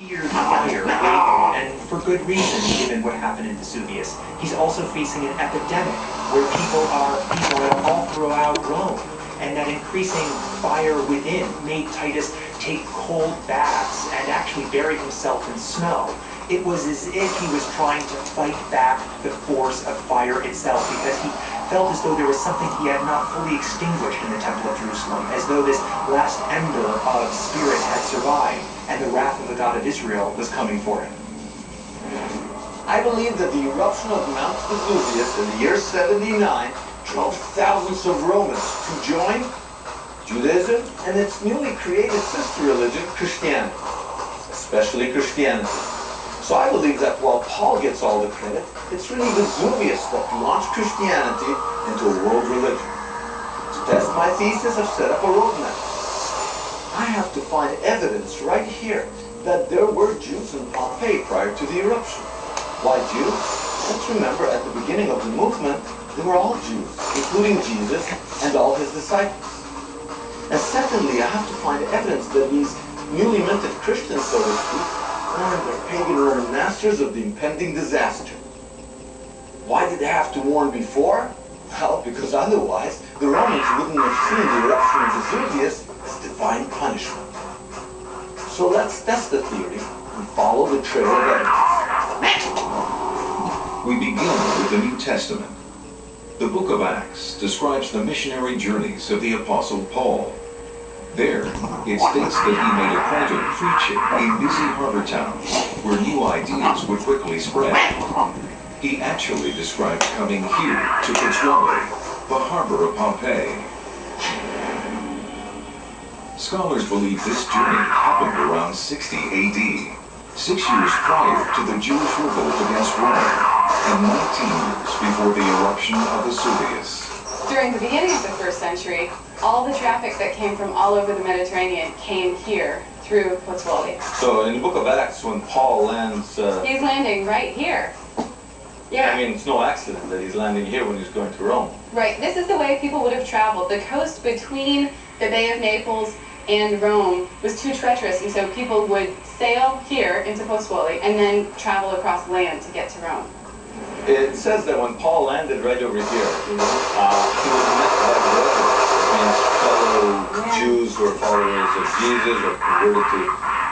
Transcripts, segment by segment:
feared fire, and for good reason, given what happened in Vesuvius. He's also facing an epidemic where people are all throughout Rome, and that increasing fire within made Titus take cold baths and actually bury himself in snow. It was as if he was trying to fight back the force of fire itself, because he felt as though there was something he had not fully extinguished in the Temple of Jerusalem, as though this last ember of spirit had survived, and the wrath of the God of Israel was coming for him. I believe that the eruption of Mount Vesuvius in the year 79 drove thousands of Romans to join Judaism and its newly created sister religion, Christianity, especially Christianity. So I believe that while Paul gets all the credit, it's really Vesuvius that launched Christianity into a world religion. To test my thesis, I've set up a roadmap. I have to find evidence right here that there were Jews in Pompeii prior to the eruption. Why Jews? Let's remember, at the beginning of the movement, they were all Jews, including Jesus and all his disciples. And secondly, I have to find evidence that these newly minted Christians, so to speak, warned their pagan Roman masters of the impending disaster. Why did they have to warn before? Well, because otherwise the Romans wouldn't have seen the eruption of Vesuvius as divine punishment. So let's test the theory and follow the trail of evidence. We begin with the New Testament. The book of Acts describes the missionary journeys of the Apostle Paul. There, it states that he made a point of preaching in busy harbor towns where new ideas would quickly spread. He actually described coming here to Pozzuoli, the harbor of Pompeii. Scholars believe this journey happened around 60 AD, 6 years prior to the Jewish revolt against Rome, and 19 years before the eruption of Vesuvius. During the beginning of the first century, all the traffic that came from all over the Mediterranean came here through Pozzuoli. So in the book of Acts, when Paul lands... He's landing right here. Yeah, I mean, it's no accident that he's landing here when he's going to Rome. Right, this is the way people would have traveled. The coast between the Bay of Naples and Rome was too treacherous, and so people would sail here into Pozzuoli and then travel across land to get to Rome. It says that when Paul landed right over here, he was met by fellow Jews who are followers of Jesus or converted to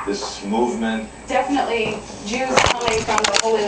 this movement. Definitely Jews coming from the Holy Land.